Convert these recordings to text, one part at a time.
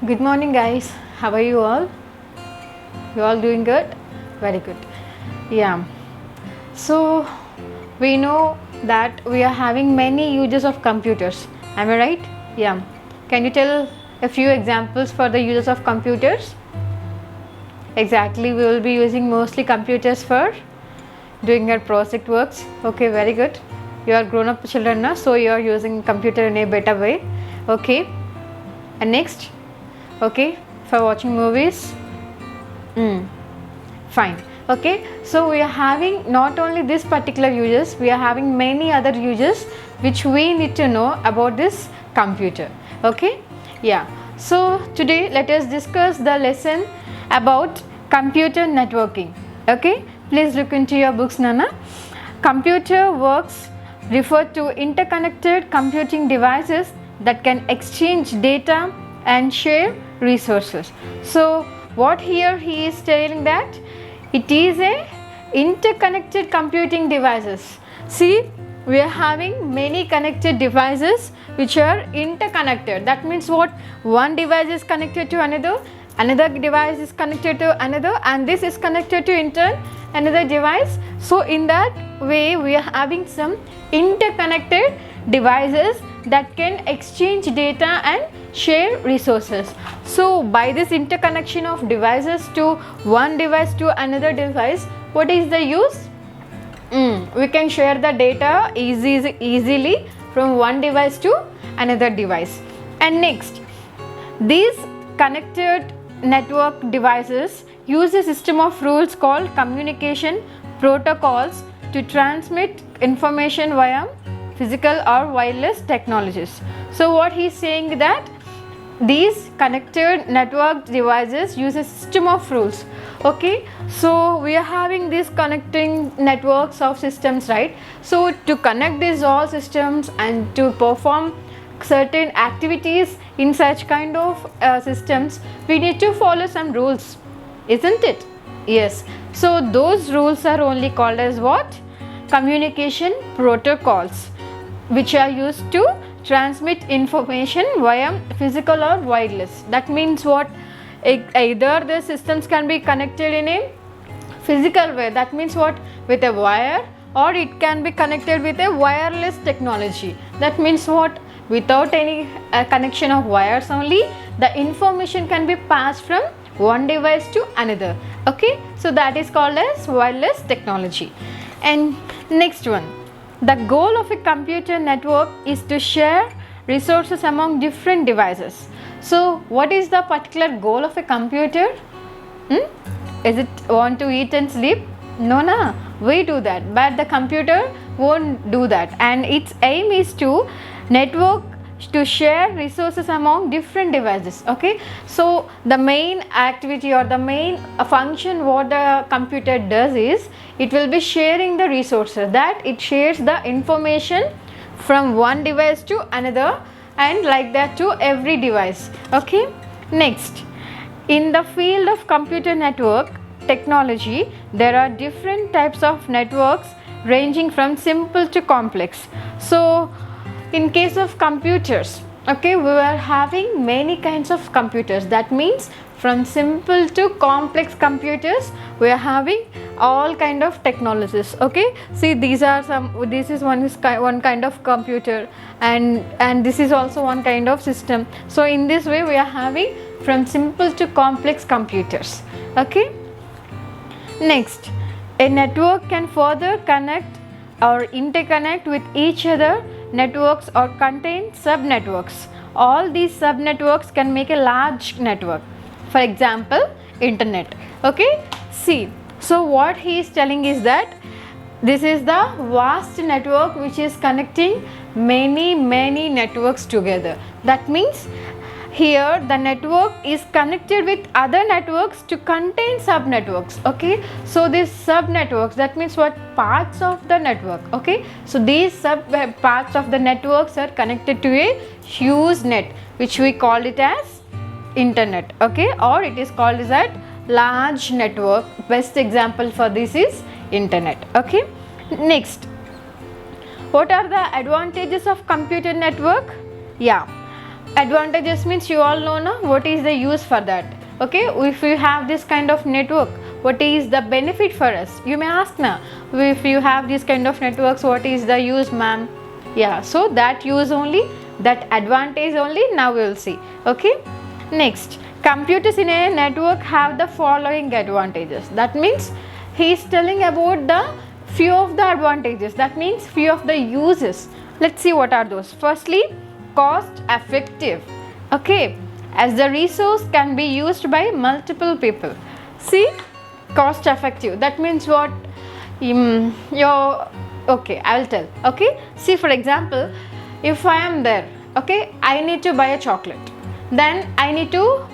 Good morning, guys. How are you all? You all doing good? Very good. Yeah. So we know that we are having many uses of computers. Am I right? Yeah. Can you tell a few examples for the uses of computers? Exactly. We will be using mostly computers for doing our project works. Okay. Very good. You are grown-up children now, so you are using computer in a better way. Okay. And next. Okay, for watching movies. Fine. Okay, so we are having not only this particular uses, we are having many other uses which we need to know about this computer. Okay, yeah. So today let us discuss the lesson about computer networking. Okay, please look into your books, Nana. Computer works refer to interconnected computing devices that can exchange data and share resources. So what here he is telling that it is a interconnected computing devices. See, we are having many connected devices which are interconnected. That means what? One device is connected to another device is connected to another, and this is connected to another device. So in that way we are having some interconnected devices that can exchange data and share resources. So by this interconnection of devices to one device to another device, what is the use? We can share the data easily from one device to another device. And next, these connected network devices use a system of rules called communication protocols to transmit information via physical or wireless technologies. So what he is saying that these connected network devices use a system of rules. Okay, so we are having these connecting networks of systems, right? So to connect these all systems and to perform certain activities in such kind of systems, we need to follow some rules, isn't it? Yes. So those rules are only called as what? Communication protocols, which are used to transmit information via physical or wireless. That means what? Either the systems can be connected in a physical way, that means what? With a wire, or it can be connected with a wireless technology. That means what? Without any connection of wires only, the information can be passed from one device to another. Okay, so that is called as wireless technology. And next one, the goal of a computer network is to share resources among different devices. So what is the particular goal of a computer? Is it want to eat and sleep? No, we do that, but the computer won't do that, and its aim is to network to share resources among different devices. Okay, so the main activity or the main function what the computer does is it will be sharing the resources, that it shares the information from one device to another, and like that to every device. Okay, next, in the field of computer network technology, there are different types of networks ranging from simple to complex. So in case of computers, okay, we are having many kinds of computers. That means from simple to complex computers we are having all kind of technologies. Okay, see, these are some, this is one kind of computer, and this is also one kind of system. So in this way we are having from simple to complex computers. Okay, next, a network can further connect or interconnect with each other networks or contain subnetworks. All these subnetworks can make a large network. For example, internet. Okay, see, so what he is telling is that this is the vast network which is connecting many networks together. That means here the network is connected with other networks to contain subnetworks. Okay, so these subnetworks, that means what? Parts of the network. Okay, so these sub parts of the networks are connected to a huge net, which we call it as internet. Okay, or it is called as a large network. Best example for this is internet. Okay, next, what are the advantages of computer network? Yeah, advantages means you all know now what is the use for that. Okay, if you have this kind of network, what is the benefit for us? You may ask now, if you have this kind of networks, what is the use, ma'am? Yeah, so that use only, that advantage only now we will see. Okay, next, computers in a network have the following advantages. That means he is telling about the few of the advantages, that means few of the uses. Let's see what are those. Firstly, cost effective. Okay, as the resource can be used by multiple people. See, cost effective, that means what? Okay, I will tell. Okay, see, for example, if I am there, okay, I need to buy a chocolate, then I need to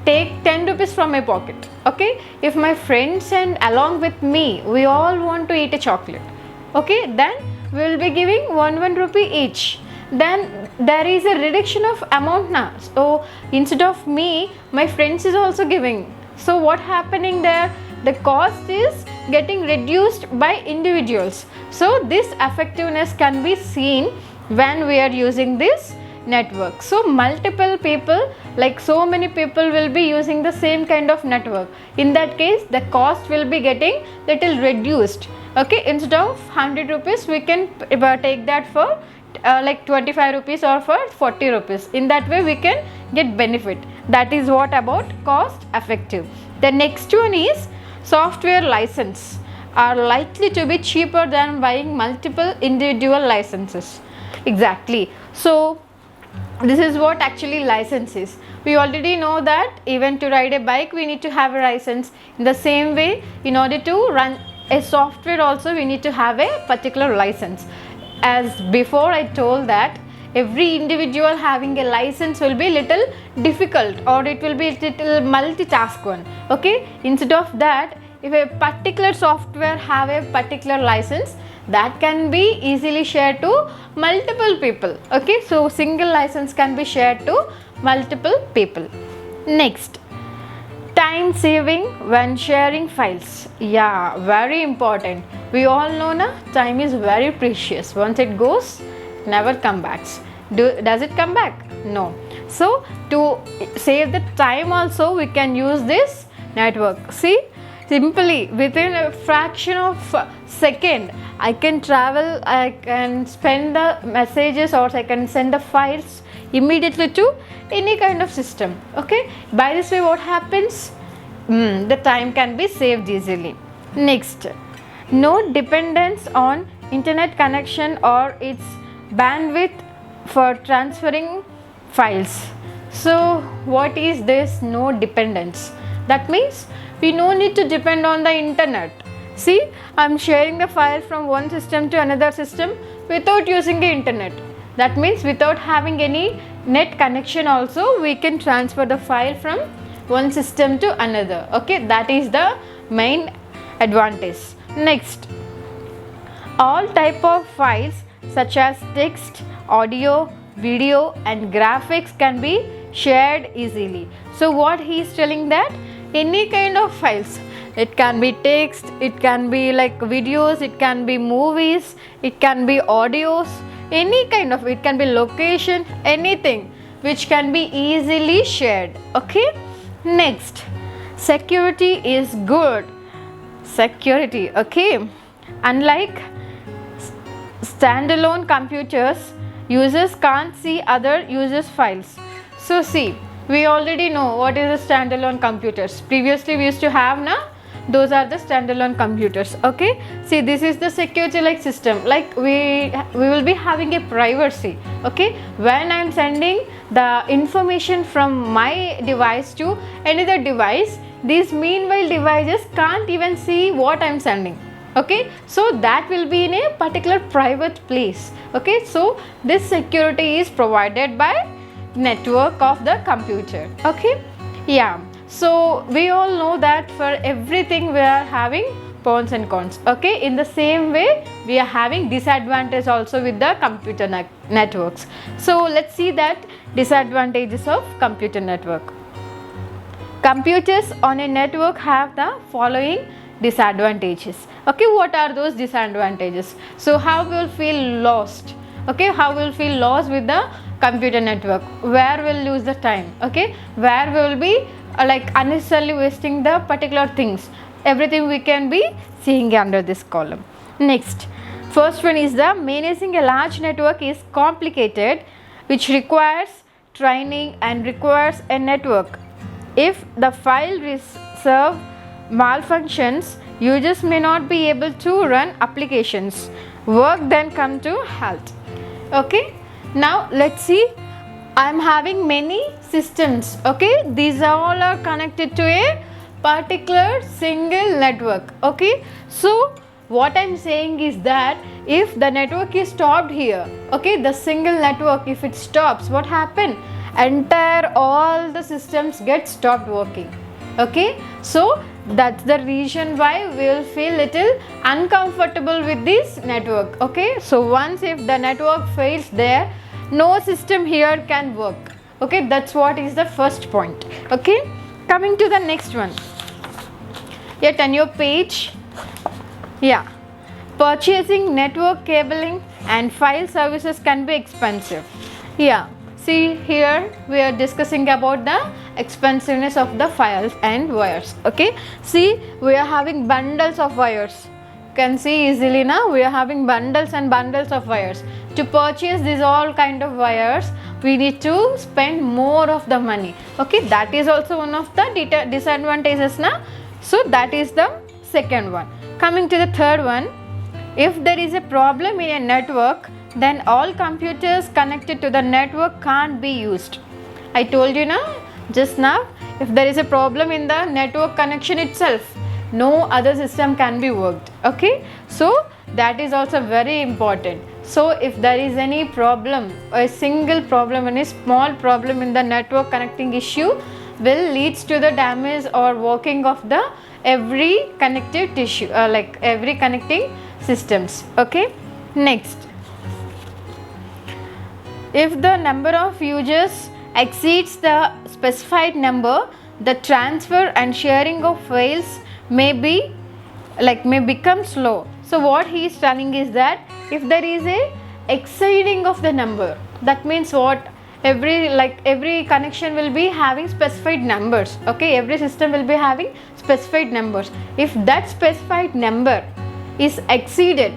take 10 rupees from my pocket. Okay, if my friends and along with me, we all want to eat a chocolate, okay, then we will be giving 1 rupee each. Then there is a reduction of amount now. So instead of me, my friends is also giving. So what happening there? The cost is getting reduced by individuals. So this effectiveness can be seen when we are using this network. So multiple people, like so many people will be using the same kind of network. In that case, the cost will be getting little reduced. Okay, instead of 100 rupees, we can take that for like 25 rupees or for 40 rupees. In that way we can get benefit. That is what about cost effective. The next one is software license are likely to be cheaper than buying multiple individual licenses. Exactly. So this is what actually license is. We already know that even to ride a bike we need to have a license. In the same way, in order to run a software also we need to have a particular license. As before I told that every individual having a license will be little difficult, or it will be little multitask one. Okay, instead of that, if a particular software have a particular license, that can be easily shared to multiple people. Okay, so single license can be shared to multiple people. Next, time saving when sharing files. Yeah, very important. We all know na, time is very precious. Once it goes, never come back. Does it come back? No. So to save the time also we can use this network. See, simply within a fraction of a second I can travel, I can spend the messages, or I can send the files immediately to any kind of system. Okay, by this way what happens? The time can be saved easily. Next, no dependence on internet connection or its bandwidth for transferring files. So what is this no dependence? That means we no need to depend on the internet. See, I am sharing the file from one system to another system without using the internet. That means without having any net connection also we can transfer the file from one system to another. Okay, that is the main advantage. Next, all type of files such as text, audio, video and graphics can be shared easily. So what he is telling that any kind of files, it can be text, it can be like videos, it can be movies, it can be audios, any kind of, it can be location, anything which can be easily shared. Okay, next, security is good. Security, okay, unlike standalone computers, users can't see other users' files. So see, we already know what is a standalone computers. Previously we used to have na, those are the standalone computers. Okay, see, this is the security like system, like we will be having a privacy. Okay, when I am sending the information from my device to another device, these meanwhile devices can't even see what I am sending. Okay, so that will be in a particular private place. Okay, so this security is provided by network of the computer. Okay, yeah, so we all know that for everything we are having pros and cons. Okay, in the same way we are having disadvantage also with the computer networks. So let's see that disadvantages of computer network. Computers on a network have the following disadvantages. Okay, what are those disadvantages? So how we will feel lost? Okay, how we will feel lost with the computer network, where we'll lose the time, okay, where we will be like unnecessarily wasting the particular things. Everything we can be seeing under this column. Next, first one is the managing a large network is complicated, which requires training and requires a network. If the file serve malfunctions, users may not be able to run applications. Work then come to halt. Okay, now let's see. I'm having many systems. Okay, these all are connected to a particular single network. Okay, so what I'm saying is that if the network is stopped here, okay, the single network, if it stops, what happen? Entire all the systems get stopped working. Okay, so that's the reason why we will feel little uncomfortable with this network. Okay, so once if the network fails there, no system here can work. Okay, that's what is the first point. Okay, coming to the next one. Yet on your page, yeah, purchasing network cabling and file services can be expensive. Yeah, see here we are discussing about the expensiveness of the files and wires. Okay, see we are having bundles of wires. You can see easily now we are having bundles and bundles of wires. To purchase these all kind of wires, we need to spend more of the money. Okay, that is also one of the disadvantages now. So that is the second one. Coming to the third one, if there is a problem in a network, then all computers connected to the network can't be used. I told you now, just now, if there is a problem in the network connection itself, no other system can be worked. Okay, so that is also very important. So if there is any problem, a single problem, any small problem in the network connecting issue will leads to the damage or working of the every connective tissue, like every connecting systems. Okay, next, if the number of users exceeds the specified number, the transfer and sharing of files may become slow. So what he is telling is that if there is a exceeding of the number, that means what, every connection will be having specified numbers. Okay, every system will be having specified numbers. If that specified number is exceeded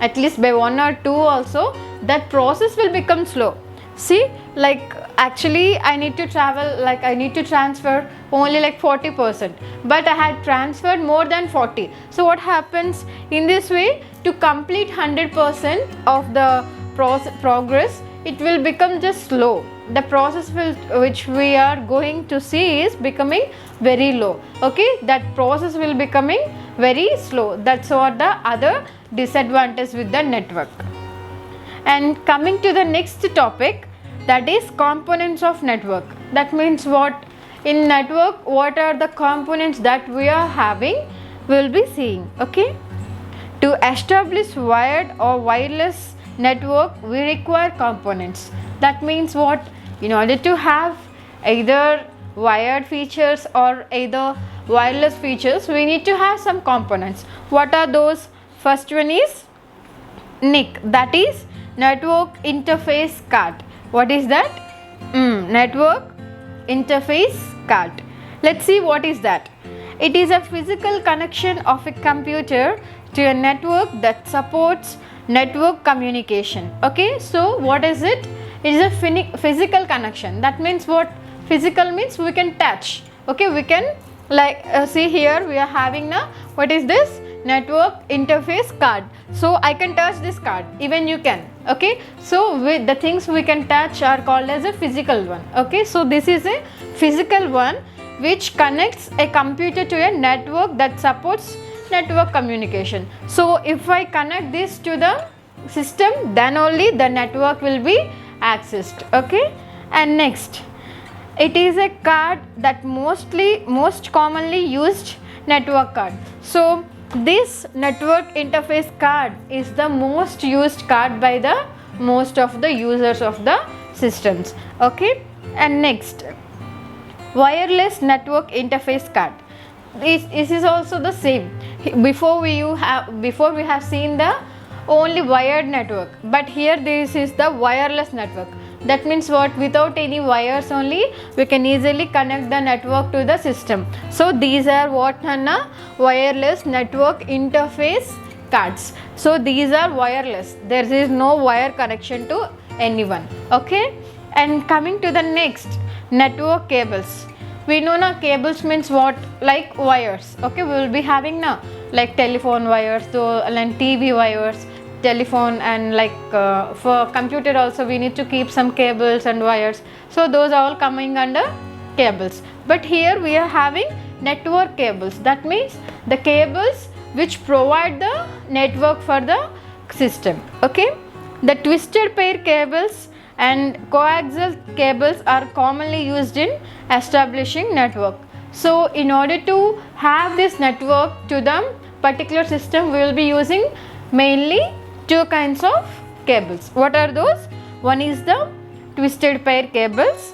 at least by 1 or 2 also, that process will become slow. See, like actually I need to travel, like I need to transfer only like 40%, but I had transferred more than 40. So what happens in this way, to complete 100% of the progress, it will become just slow. The process which we are going to see is becoming very low. Okay, that process will becoming very slow. That's what the other disadvantage with the network. And coming to the next topic, that is components of network. That means what, in network what are the components that we are having, we will be seeing. Okay, to establish wired or wireless network we require components. That means what, in order to have either wired features or either wireless features, we need to have some components. What are those? First one is NIC, that is network interface card. What is that? Network interface card. Let's see what is that. It is a physical connection of a computer to a network that supports network communication. Okay, so what is it? It is a physical connection. That means what? Physical means we can touch. Okay, we can see here we are having now, what is this? Network interface card. So I can touch this card, even you can. Okay, so with the things we can touch are called as a physical one. Okay, so this is a physical one which connects a computer to a network that supports network communication. So if I connect this to the system, then only the network will be accessed. Okay, and next, it is a card that most commonly used network card. So this network interface card is the most used card by the most of the users of the systems. Okay, and next, wireless network interface card. This is also the same. Before we have seen the only wired network, but here this is the wireless network. That means what? Without any wires only we can easily connect the network to the system. So these are what, Hanna? Wireless network interface cards. So these are wireless, there is no wire connection to anyone. Okay, and coming to the next, network cables. We know now cables means what? Like wires. Okay, we will be having now like telephone wires, so and TV wires, telephone, and like for computer also we need to keep some cables and wires. So those are all coming under cables. But here we are having network cables. That means the cables which provide the network for the system. Okay, the twisted pair cables and coaxial cables are commonly used in establishing network. So in order to have this network to the particular system, we will be using mainly two kinds of cables. What are those? One is the twisted pair cables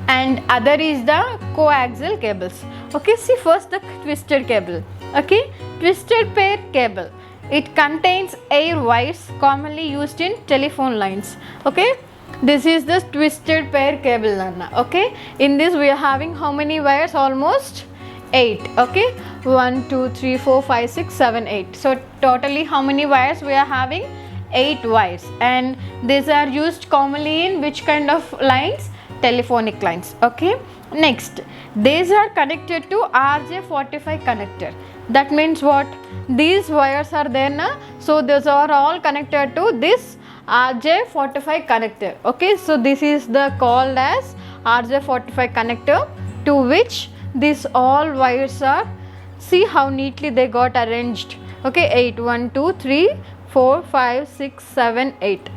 and other is the coaxial cables. Okay, see first the twisted cable. Okay, twisted pair cable, it contains air wires commonly used in telephone lines. Okay, this is the twisted pair cable, Nana. Okay, in this we are having how many wires? Almost 8. Okay, 1 2 3 4 5 6 7 8. So totally how many wires we are having? 8 wires, and these are used commonly in which kind of lines? Telephonic lines. Okay, next, these are connected to RJ45 connector. That means what? These wires are there na, so those are all connected to this RJ45 connector. Okay, so this is the called as RJ45 connector, to which these all wires are, see how neatly they got arranged. Okay, 8 1 2 3 4 5 6 7 8.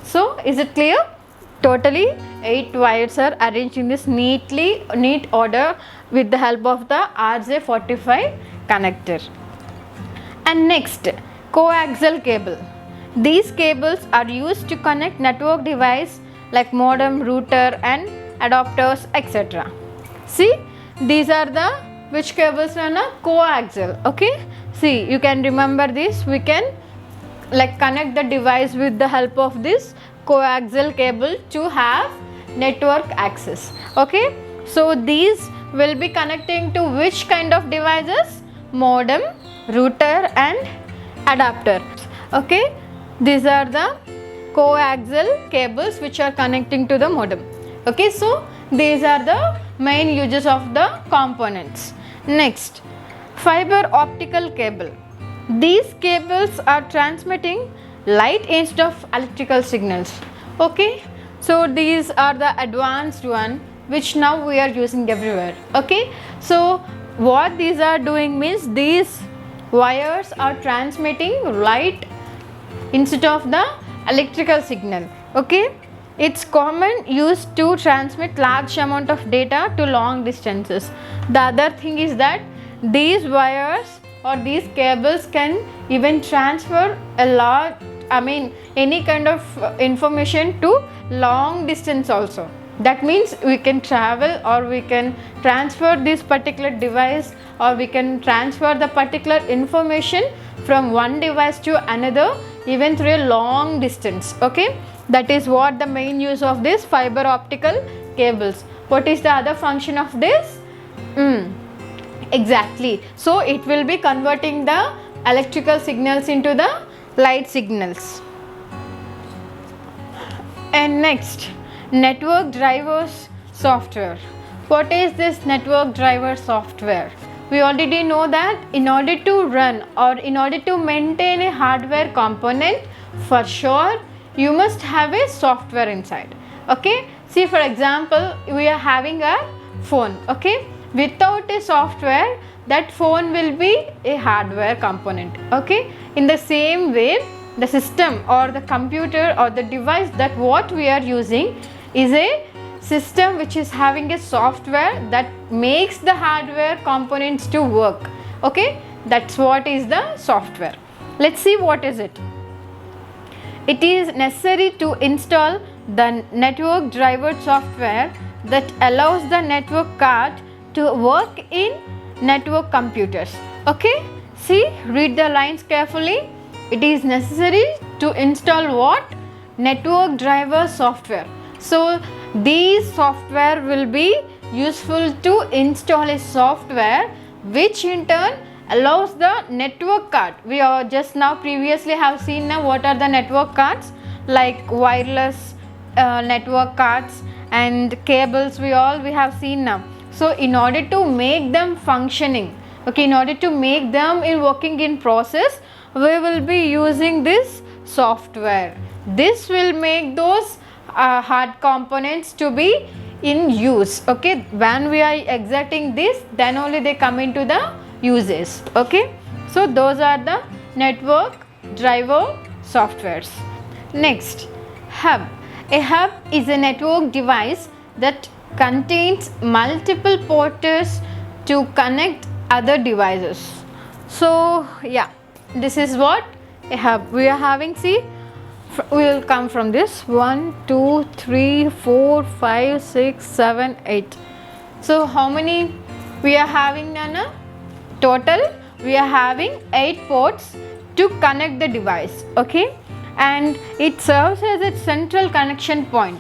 So is it clear? Totally 8 wires are arranged in this neat order with the help of the RJ45 connector. And next, coaxial cable. These cables are used to connect network device like modem, router and adapters, etc. See, these are the which cables are na? Coaxial. Okay, see, you can remember this. We can like connect the device with the help of this coaxial cable to have network access. Okay, so these will be connecting to which kind of devices? Modem, router and adapter. Okay, these are the coaxial cables which are connecting to the modem. Okay, so these are the main uses of the components. Next, fiber optical cable. These cables are transmitting light instead of electrical signals. Okay, so these are the advanced one which now we are using everywhere. Okay, so what these are doing means these wires are transmitting light instead of the electrical signal. Okay, it's common used to transmit large amount of data to long distances. The other thing is that these wires or these cables can even transfer a lot, any kind of information to long distance also. That means we can travel or we can transfer this particular device, or we can transfer the particular information from one device to another even through a long distance. Okay, that is what the main use of this fiber optical cables. What is the other function of this? Exactly, so it will be converting the electrical signals into the light signals. And next, network drivers software. What is this network driver software? We already know that in order to run or in order to maintain a hardware component, for sure you must have a software inside. Okay, see for example, we are having a phone. Okay, without a software, that phone will be a hardware component. Okay, in the same way, the system or the computer or the device that what we are using is a system which is having a software that makes the hardware components to work. Okay, that's what is the software. Let's see what is it. It is necessary to install the network driver software that allows the network card to work in network computers. Okay, see, read the lines carefully. It is necessary to install what? network driver software. So these software will be useful to install a software which in turn allows the network card. We are just now previously have seen now what are the network cards, like wireless network cards and cables, we have seen now. So in order to make them functioning, okay, in order to make them in working in process, we will be using this software. This will make those hard components to be in use. Okay, when we are exerting this, then only they come into the uses. Okay, so those are the network driver softwares. Next, hub. A hub is a network device that contains multiple ports to connect other devices. So yeah, this is what a hub we are having. See, we will come from this 1 2 3 4 5 6 7 8. So how many we are having, Nana? Total we are having 8 ports to connect the device. Okay, and it serves as a central connection point,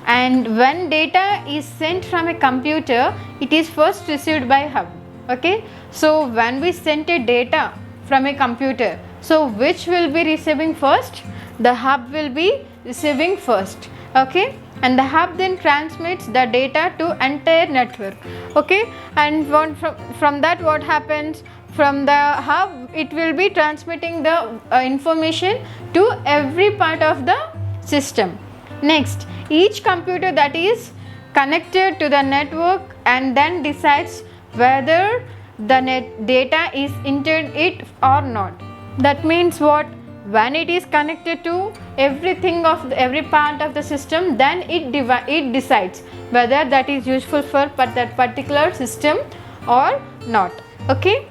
and when data is sent from a computer, it is first received by hub. Okay, so when we send a data from a computer, so which will be receiving first? The hub will be receiving first. Okay, and the hub then transmits the data to entire network. Okay, and from that what happens? From the hub, it will be transmitting the information to every part of the system. Next, each computer that is connected to the network and then decides whether the data is entered it or not. That means what? When it is connected to everything of every part of the system, then it decides whether that is useful for that particular system or not. Okay,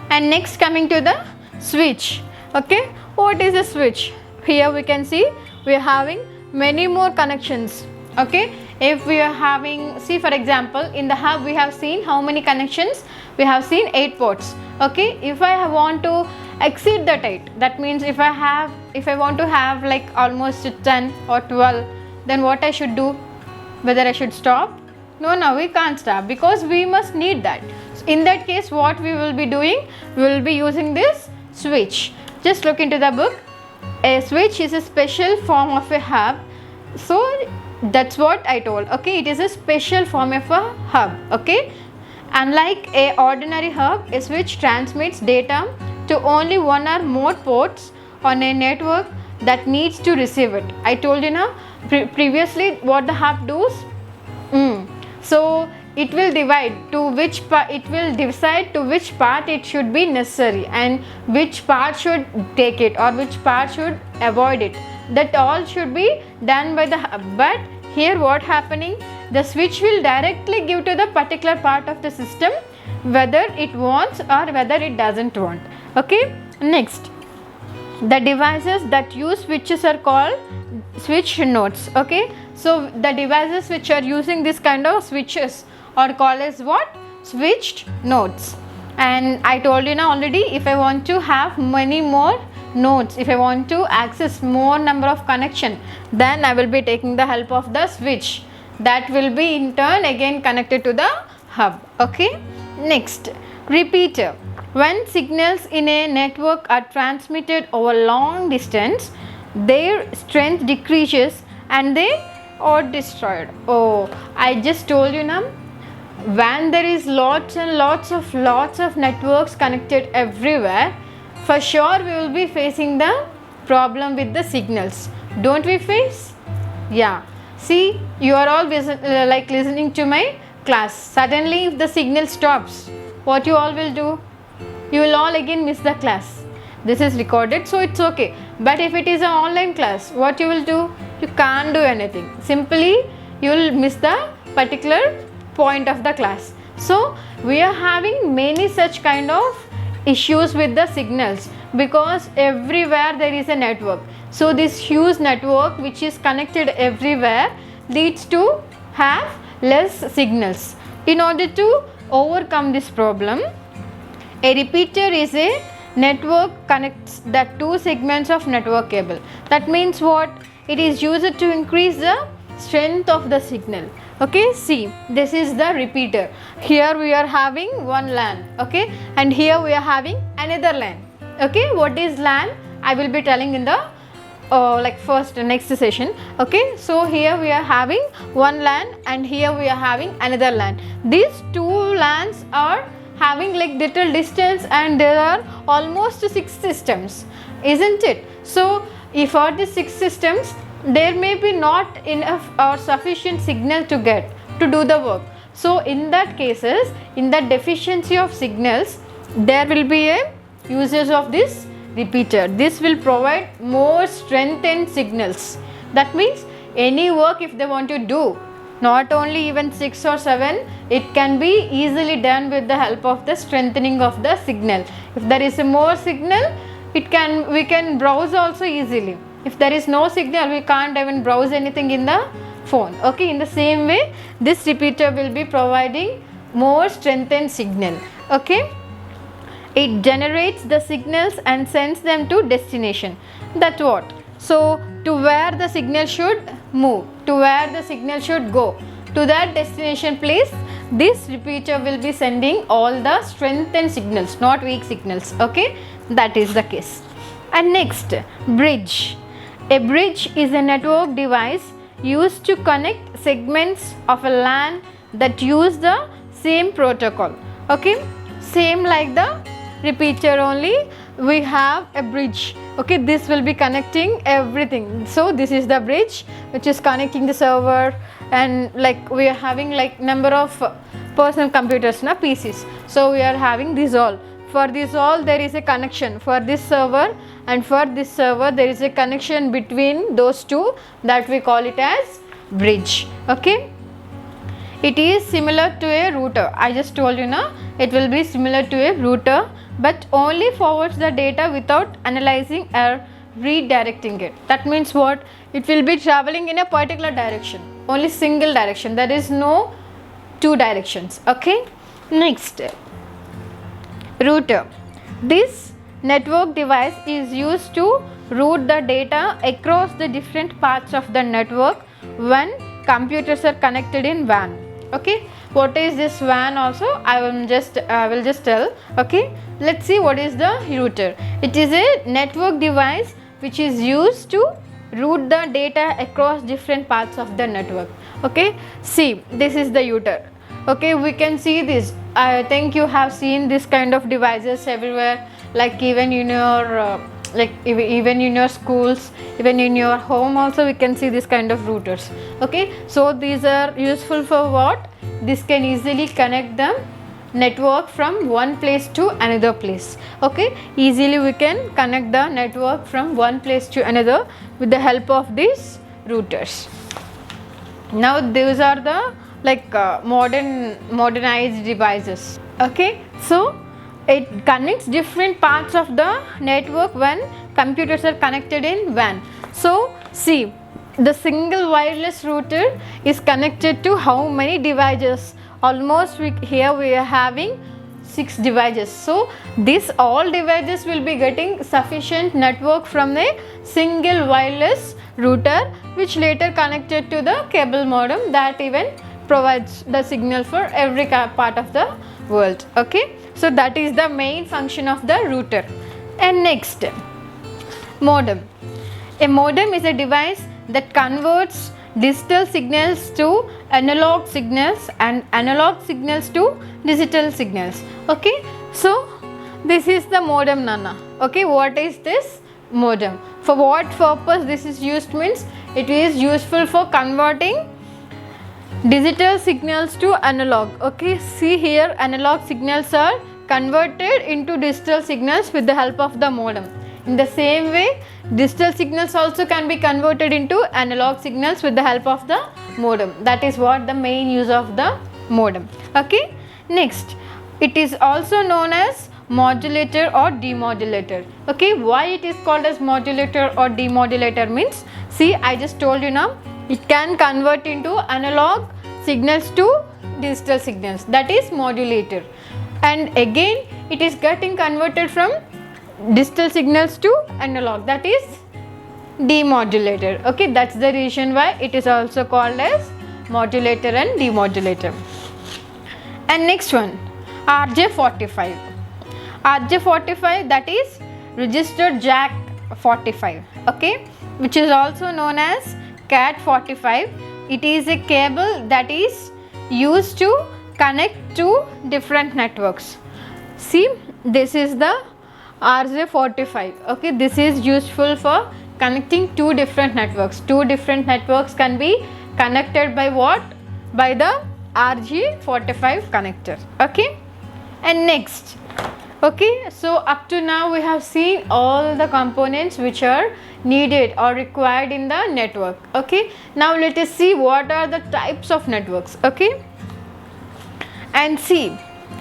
and next coming to the switch. Okay, what is a switch? Here we can see we are having many more connections. Okay, if we are having, see for example, in the hub we have seen how many connections? We have seen 8 ports. Okay, if I want to exceed that 8, that means if I want to have like almost 10 or 12, then what I should do? Whether I should stop? No, we can't stop, because we must need that. So in that case, what we will be doing? We will be using this switch. Just look into the book. A switch is a special form of a hub. So that's what I told. Okay, it is a special form of a hub. Okay, unlike a ordinary hub, a switch transmits data to only one or more ports on a network that needs to receive it. I told you now previously what the hub does. So it will divide to which part, it will decide to which part it should be necessary and which part should take it or which part should avoid it. That all should be done by the hub. But here what happening? The switch will directly give to the particular part of the system whether it wants or whether it doesn't want. Okay, next, the devices that use switches are called switch nodes. Okay, so the devices which are using this kind of switches are called as what? Switched nodes. And I told you now already, if I want to have many more nodes, if I want to access more number of connection, then I will be taking the help of the switch. That will be in turn again connected to the hub. Okay, next, repeater. When signals in a network are transmitted over long distance, their strength decreases and they are destroyed. Oh, I just told you now, when there is lots and lots of networks connected everywhere, for sure we will be facing the problem with the signals. Don't we face? Yeah. See, you are all like listening to my class. Suddenly if the signal stops, what you all will do? You will all again miss the class. This is recorded, so it's okay. But if it is an online class, what you will do? You can't do anything. Simply you will miss the particular point of the class. So we are having many such kind of issues with the signals because everywhere there is a network. So this huge network which is connected everywhere leads to have less signals. In order to overcome this problem, a repeater is a network connects the two segments of network cable. That means what? It is used to increase the strength of the signal. Okay, see, this is the repeater. Here we are having one LAN, okay, and here we are having another LAN. Okay, what is LAN? I will be telling in the next session. Okay, so here we are having one LAN and here we are having another LAN. These two LANs are having like little distance and there are almost 6 systems, isn't it? So if for the 6 systems there may be not enough or sufficient signal to get to do the work. So in that cases, in the deficiency of signals, there will be a usage of this repeater. This will provide more strengthened signals. That means any work if they want to do, not only even 6 or 7, it can be easily done with the help of the strengthening of the signal. If there is a more signal, we can browse also easily. If there is no signal, we can't even browse anything in the phone. Okay, in the same way, this repeater will be providing more strengthened signal. Okay, it generates the signals and sends them to destination. That's what? So to where the signal should move, to where the signal should go, to that destination place, this repeater will be sending all the strengthened signals, not weak signals. Okay, that is the case. And next, bridge. A bridge is a network device used to connect segments of a LAN that use the same protocol. Okay, same like the repeater, only we have a bridge. Okay, this will be connecting everything. So this is the bridge which is connecting the server, and like we are having like number of personal computers, na PCs. So we are having this all. For this all there is a connection for this server, and for this server there is a connection between those two, that we call it as bridge. Okay, it is similar to a router. I just told you now, it will be similar to a router, but only forwards the data without analyzing or redirecting it. That means what? It will be traveling in a particular direction, only single direction. There is no two directions. Okay, next, router. This network device is used to route the data across the different parts of the network when computers are connected in WAN. Okay, what is this WAN also? I will just tell. Okay, let's see what is the router. It is a network device which is used to route the data across different parts of the network. Okay, see, this is the router. Okay, we can see this. I think you have seen this kind of devices everywhere, like even in your even in your schools, even in your home also we can see this kind of routers. Okay, so these are useful for what? This can easily connect the network from one place to another place. Okay, easily we can connect the network from one place to another with the help of these routers. Now these are the modernized devices. Okay, so it connects different parts of the network when computers are connected in WAN. So see, the single wireless router is connected to how many devices? Almost here we are having 6 devices. So this all devices will be getting sufficient network from a single wireless router, which later connected to the cable modem that even provides the signal for every part of the world. Okay, so that is the main function of the router. And next, modem. A modem is a device that converts digital signals to analog signals and analog signals to digital signals. Okay, so this is the modem, Nana. Okay, what is this modem? For what purpose this is used means it is useful for converting digital signals to analog. Okay, see here, analog signals are converted into digital signals with the help of the modem. In the same way, digital signals also can be converted into analog signals with the help of the modem. That is what the main use of the modem. Okay, next, it is also known as modulator or demodulator. Okay, why it is called as modulator or demodulator means, see, I just told you now, it can convert into analog signals to digital signals, that is modulator, and again it is getting converted from digital signals to analog, that is demodulator. Okay, that's the reason why it is also called as modulator and demodulator. And next one, RJ45. RJ45, that is registered jack 45, okay, which is also known as cat 45. It is a cable that is used to connect to different networks. See, this is the RJ45. Okay, this is useful for connecting two different networks. Two different networks can be connected by what? By the RJ45 connector. Okay, and next, okay, so up to now we have seen all the components which are needed or required in the network. Okay, now let us see what are the types of networks. Okay, and see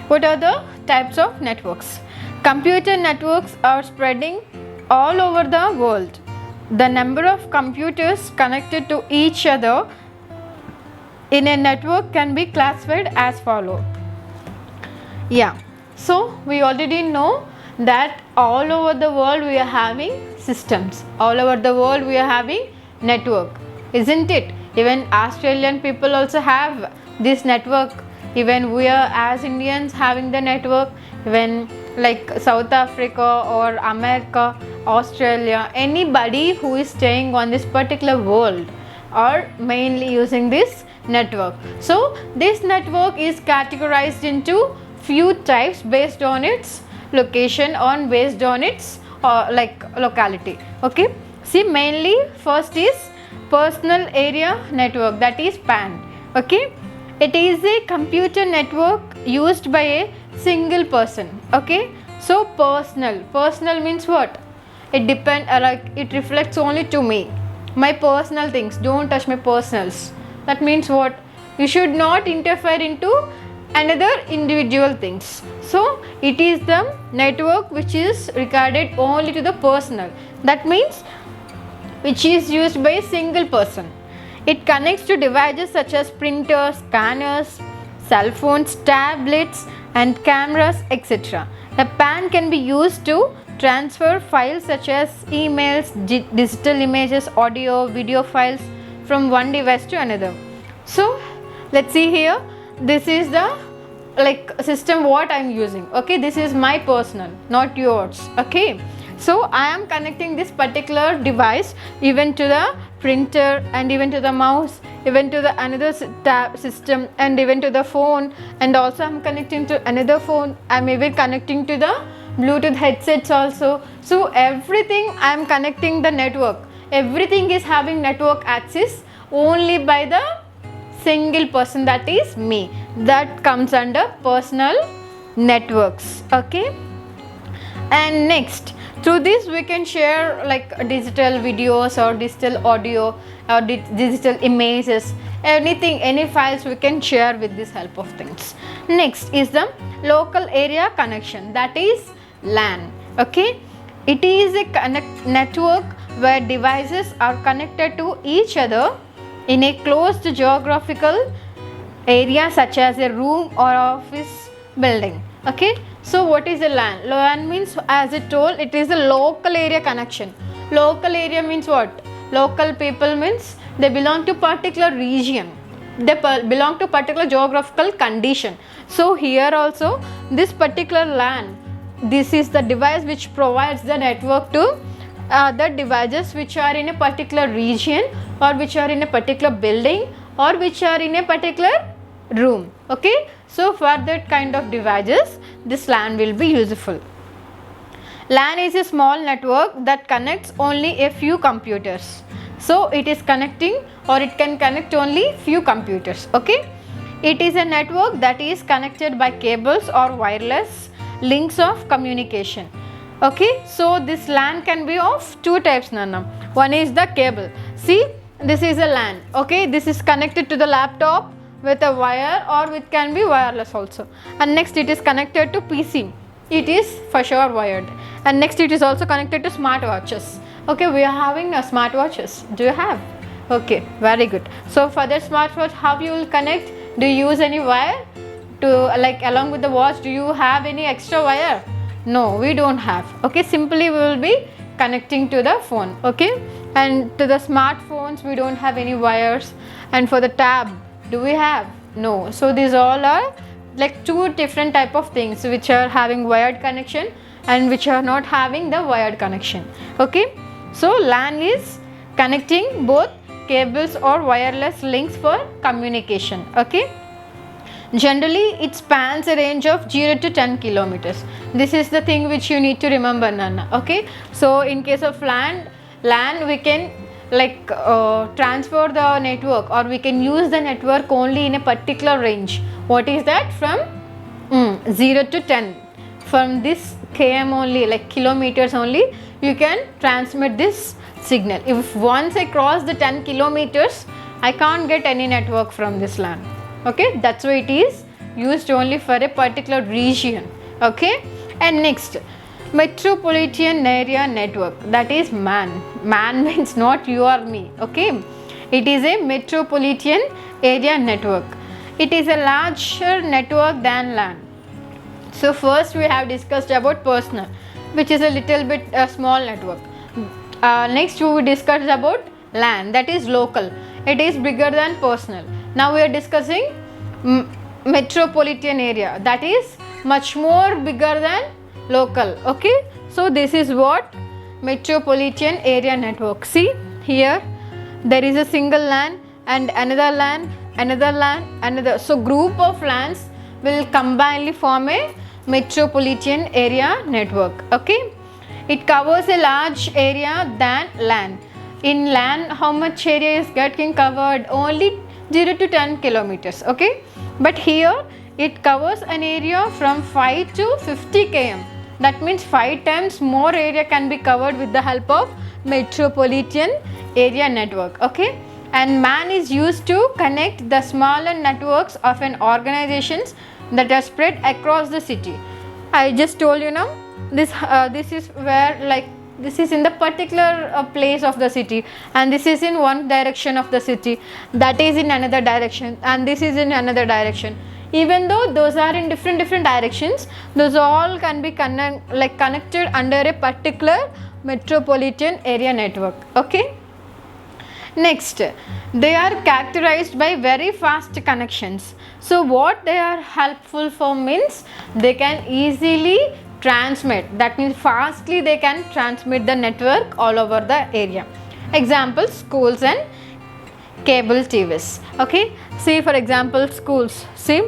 what are the types of networks. Computer networks are spreading all over the world. The number of computers connected to each other in a network can be classified as follows. Yeah, so we already know that all over the world we are having systems, all over the world we are having network, isn't it? Even Australian people also have this network. Even we are as Indians having the network. Even like South Africa or America, Australia, anybody who is staying on this particular world are mainly using this network. So this network is categorized into few types based on its location or based on its locality. Okay, see, mainly first is personal area network, that is PAN. Okay, it is a computer network used by a single person. Okay, so personal means what? It it reflects only to me, my personal things. Don't touch my personals. That means what? You should not interfere into another individual things. So it is the network which is regarded only to the personal. That means which is used by a single person. It connects to devices such as printers, scanners, cell phones, tablets and cameras, etc. A PAN can be used to transfer files such as emails, digital images, audio, video files from one device to another. So let's see here, this is the system what I am using. Okay, this is my personal, not yours. Okay, so I am connecting this particular device even to the printer and even to the mouse, even to the another system and even to the phone, and also I am connecting to another phone. I am even connecting to the Bluetooth headsets also. So everything I am connecting the network. Everything is having network access only by the single person, that is me. That comes under personal networks. Okay, and next, through this we can share digital videos or digital audio or digital images, anything, any files we can share with this help of things. Next is the local area connection, that is LAN. Okay, it is a network where devices are connected to each other in a closed geographical area such as a room or office building. Okay, so what is a LAN? LAN means, as I told, it is a local area connection. Local area means what? Local people means they belong to particular region, they belong to particular geographical condition. So here also this particular LAN, this is the device which provides the network to the devices which are in a particular region or which are in a particular building or which are in a particular room. Okay, so for that kind of devices this LAN will be useful. LAN is a small network that connects only a few computers. So it is connecting, or it can connect only few computers. Okay, it is a network that is connected by cables or wireless links of communication. Okay, so this LAN can be of two types, Nana. One is the cable. See, this is a LAN. Okay, this is connected to the laptop with a wire, or it can be wireless also. And next it is connected to PC. It is for sure wired. And next it is also connected to smartwatches. Okay, we are having smartwatches. Do you have? Okay, very good. So for that smartwatch, how you will connect? Do you use any wire to along with the watch? Do you have any extra wire? No, we don't have. Okay, simply we will be connecting to the phone. Okay, and to the smartphones we don't have any wires. And for the tab, do we have? No. So these all are like two different type of things which are having wired connection and which are not having the wired connection. Okay, so LAN is connecting both cables or wireless links for communication. Okay, generally it spans a range of 0 to 10 kilometers. This is the thing which you need to remember, Nana. Okay, so in case of LAN we can like transfer the network, or we can use the network only in a particular range. What is that? From 0 to 10. From this km only, like kilometers only, you can transmit this signal. If once I cross the 10 kilometers, I can't get any network from this LAN. Okay, that's why it is used only for a particular region. Okay, and next, metropolitan area network, that is MAN. MAN means not you or me. Okay, it is a metropolitan area network. It is a larger network than LAN. So first we have discussed about personal, which is a little bit small network. Next we discussed about LAN, that is local. It is bigger than personal. Now we are discussing metropolitan area, that is much more bigger than local. Okay, so this is what metropolitan area network. See here, there is a single LAN and another LAN, another LAN, another. So group of LANs will combinedly form a metropolitan area network. Okay, it covers a large area than LAN. In LAN, how much area is getting covered? Only 0 to 10 kilometers. Okay, but here it covers an area from 5 to 50 km. That means 5 times more area can be covered with the help of metropolitan area network. Okay, and MAN is used to connect the smaller networks of an organizations that are spread across the city. I just told you now, this is where, like, this is in the particular place of the city, and this is in one direction of the city, that is in another direction, and this is in another direction. Even though those are in different directions, those all can be connected under a particular metropolitan area network. Okay, next, they are characterized by very fast connections. So what they are helpful for means they can easily transmit, that means fastly they can transmit the network all over the area. Example, schools and cable TVs. Okay, see for example schools. See,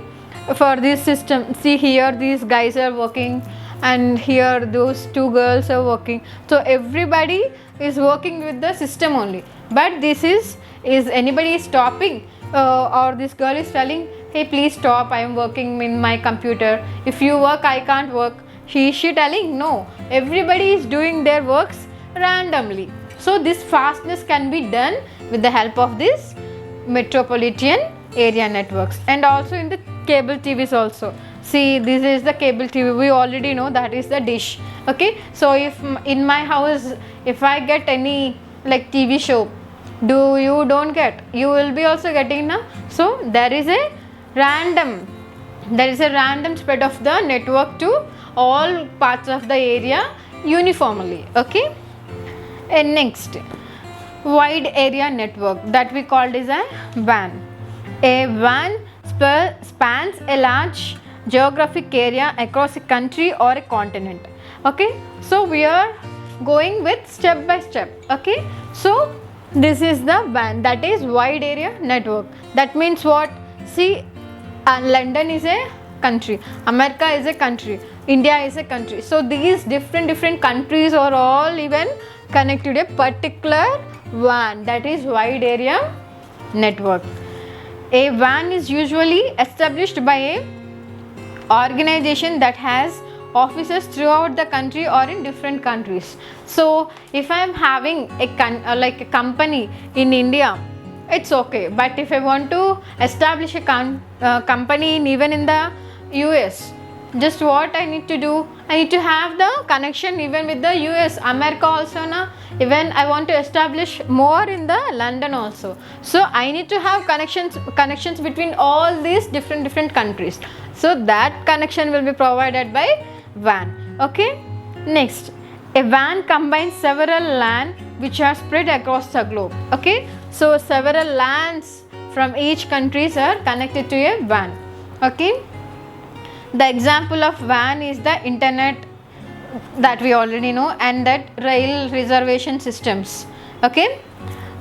for this system, see here these guys are working, and here those two girls are working. So everybody is working with the system only. But this is anybody stopping, or this girl is telling, hey please stop, I am working in my computer, if you work I can't work. She telling no, everybody is doing their works randomly. So this fastness can be done with the help of this metropolitan area networks. And also in the cable TVs also. See, this is the cable TV, we already know that is the dish. Okay, so if in my house, if I get any like TV show, don't get, you will be also getting now. So there is a random spread of the network to all parts of the area uniformly. Okay, and next, wide area network, that we called as a WAN. A WAN spans a large geographic area across a country or a continent. Okay, so we are going with step by step. Okay, so this is the WAN, that is wide area network. That means what? See, London is a country, America is a country, India is a country. So these different countries are all even connected to a particular WAN, that is wide area network. A WAN is usually established by a organization that has offices throughout the country or in different countries. So if I am having a company in India, it's okay, but if I want to establish a company even in the US, just what I need to do, I need to have the connection even with the US, America also na, even I want to establish more in the London also. So I need to have connections between all these different countries. So that connection will be provided by WAN. Okay. Next, a WAN combines several LAN which are spread across the globe. Okay. So several LANs from each countries are connected to a WAN. Okay. The example of WAN is the internet that we already know, and that rail reservation systems. Okay.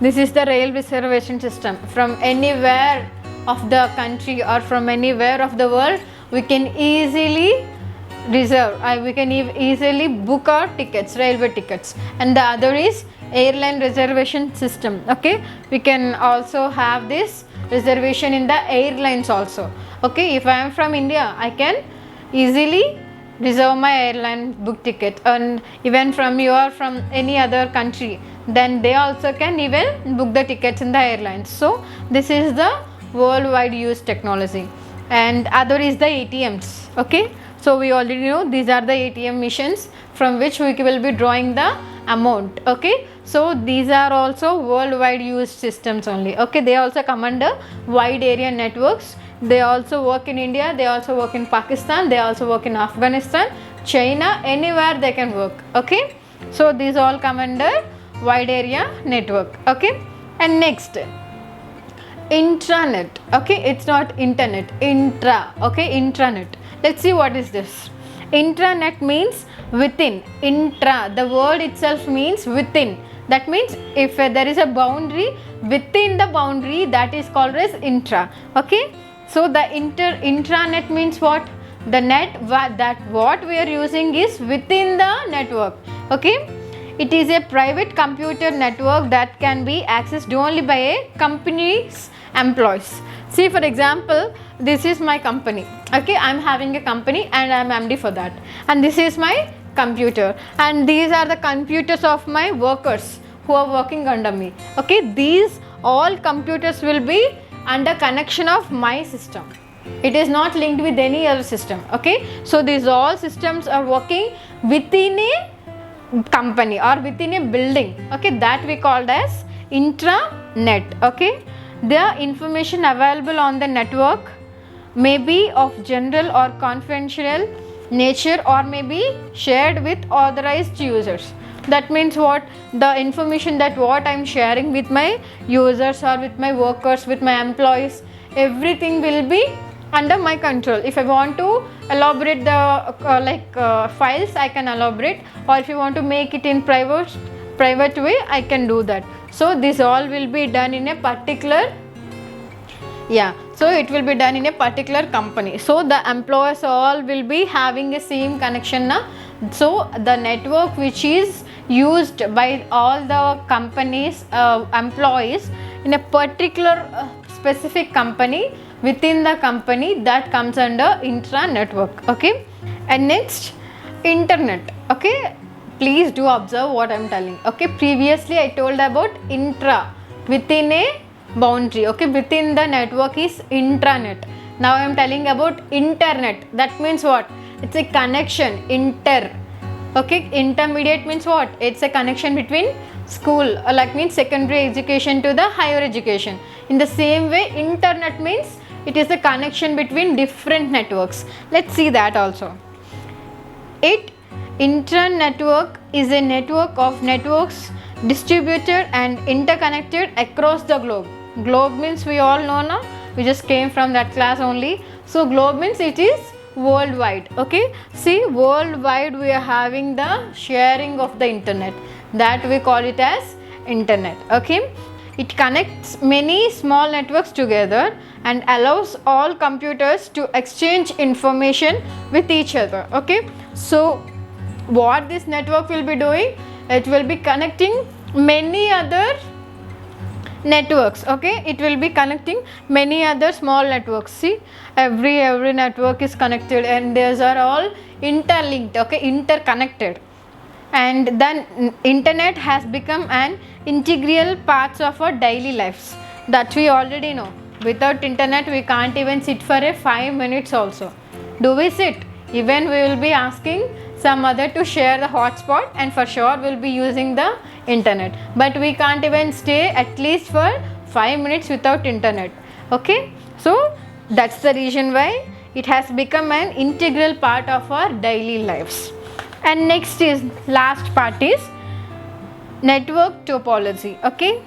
This is the rail reservation system. From anywhere of the country or from anywhere of the world, we can easily reserve, we can easily book our tickets, railway tickets. And the other is airline reservation system. Okay, we can also have this reservation in the airlines also. Okay, if I am from India, I can easily reserve my airline book ticket, and even from you or from any other country, then they also can even book the tickets in the airlines. So this is the worldwide use technology. And other is the ATMs. Okay, so we already know these are the ATM machines from which we will be drawing the amount. Okay, so these are also worldwide used systems only. Okay, they also come under wide area networks. They also work in India, they also work in Pakistan, they also work in Afghanistan, China, anywhere they can work. Okay, so these all come under wide area network. Okay, and next, intranet. Okay, it's not internet, intra. Okay, intranet. Let's see what is this. Intranet means within. Intra, the word itself means within. That means if there is a boundary, within the boundary, that is called as intra. Okay, so the intranet means what? The net that what we are using is within the network. Okay, it is a private computer network that can be accessed only by a company's employees. See, for example, this is my company. Okay, I am having a company and I am MD for that, and this is my computer, and these are the computers of my workers who are working under me. Okay, these all computers will be under connection of my system. It is not linked with any other system. Okay, so these all systems are working within a company or within a building. Okay, that we called as intranet. Okay, the information available on the network may be of general or confidential nature or may be shared with authorized users. That means what? The information that what I am sharing with my users or with my workers, with my employees, everything will be under my control. If I want to elaborate the files, I can elaborate, or if you want to make it in private way, I can do that. So this all will be done in a particular, so it will be done in a particular company. So the employees all will be having a same connection now. So the network which is used by all the companies employees in a particular specific company, within the company, that comes under intra network. Okay, and next, internet. Okay, please do observe what I am telling. Okay, previously I told about intra, within a boundary. Okay, within the network is intranet. Now I am telling about internet. That means what? It's a connection. Inter. Okay, intermediate means what? It's a connection between school, like means secondary education to the higher education. In the same way, internet means it is a connection between different networks. Let's see that also. Internetwork is a network of networks distributed and interconnected across the globe. Globe means we all know now. We just came from that class only. So globe means it is worldwide. Okay, see, worldwide we are having the sharing of the internet, that we call it as internet. Okay, it connects many small networks together and allows all computers to exchange information with each other. Okay, so what this network will be doing, it will be connecting many other networks. Okay, it will be connecting many other small networks. See, every network is connected and these are all interlinked. Okay, interconnected, and then internet has become an integral part of our daily lives, that we already know. Without internet we can't even sit for a 5 minutes also. Do we sit? Even we will be asking some other to share the hotspot, and for sure we will be using the internet, but we can't even stay at least for 5 minutes without internet. Okay, so that's the reason why it has become an integral part of our daily lives. And next is last part is network topology. Okay,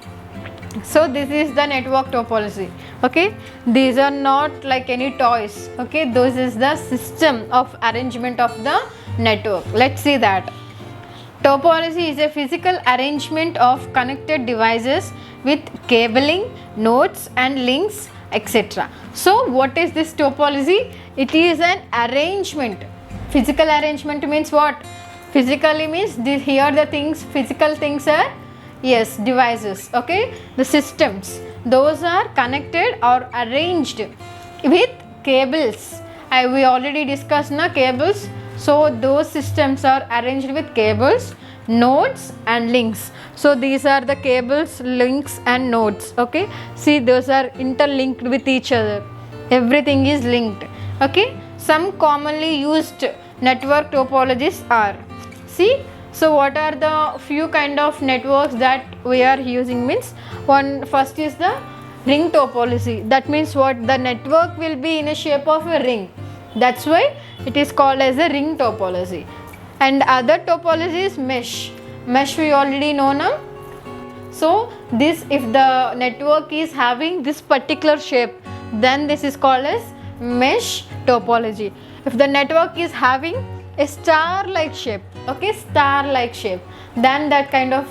so this is the network topology. Okay, these are not like any toys. Okay, this is the system of arrangement of the network. Let's see that. Topology is a physical arrangement of connected devices with cabling, nodes and links, etc. So what is this topology? It is an arrangement. Physical arrangement means what? Physically means this, here the things, physical things are, yes, devices. Okay, the systems, those are connected or arranged with cables. We already discussed na cables. So those systems are arranged with cables, nodes and links. So these are the cables, links and nodes. Okay, see, those are interlinked with each other. Everything is linked. Okay, some commonly used network topologies are, see, so what are the few kind of networks that we are using means, first is the ring topology. That means what? The network will be in a shape of a ring. That's why it is called as a ring topology. And other topology is mesh. Mesh we already know now. So this, if the network is having this particular shape, then this is called as mesh topology. If the network is having a star like shape, okay, star like shape, then that kind of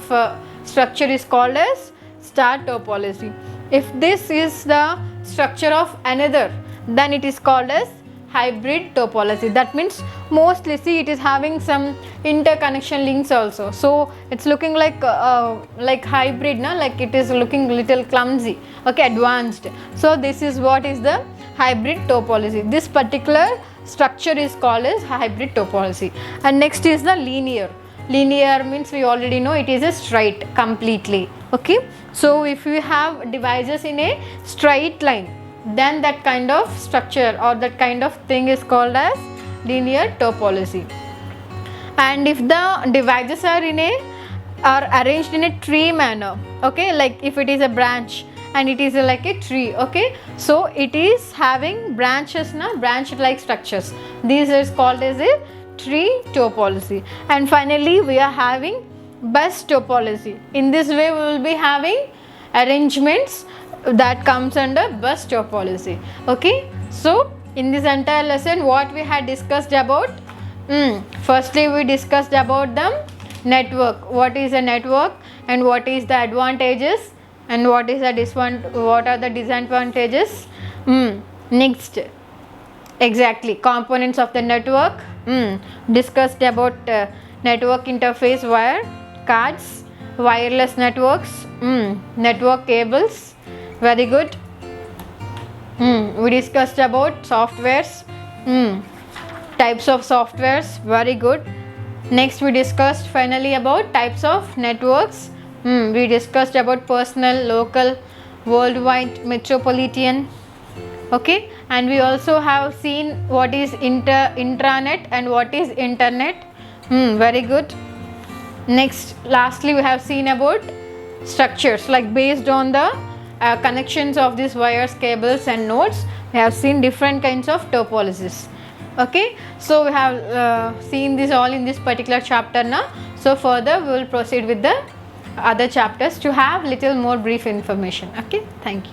structure is called as star topology. If this is the structure of another, then it is called as hybrid topology. That means mostly, see, it is having some interconnection links also, so it's looking like hybrid, na? Like it is looking little clumsy, okay, advanced. So this is what is the hybrid topology. This particular structure is called as hybrid topology. And next is the linear. Linear means we already know it is a straight completely. Okay, so if we have devices in a straight line, then that kind of structure or that kind of thing is called as linear topology. And if the devices are arranged in a tree manner, okay, like if it is a branch and it is like a tree, okay, so it is having branches, branch like structures. This is called as a tree topology. And finally we are having bus topology. In this way we will be having arrangements that comes under bus topology. Okay, so in this entire lesson what we had discussed about, firstly we discussed about the network, what is a network and what is the advantages and what is the what are the disadvantages. Next, exactly, components of the network, discussed about network interface wire, cards, wireless networks, network cables. Very good. We discussed about softwares, types of softwares. Very good. Next we discussed finally about types of networks. We discussed about personal, local, worldwide, metropolitan. Okay, and we also have seen what is intranet and what is internet. Very good. Next, lastly we have seen about structures, like based on the connections of these wires, cables and nodes, we have seen different kinds of topologies. Okay, so we have seen this all in this particular chapter now. So further we will proceed with the other chapters to have little more brief information. Okay, thank you.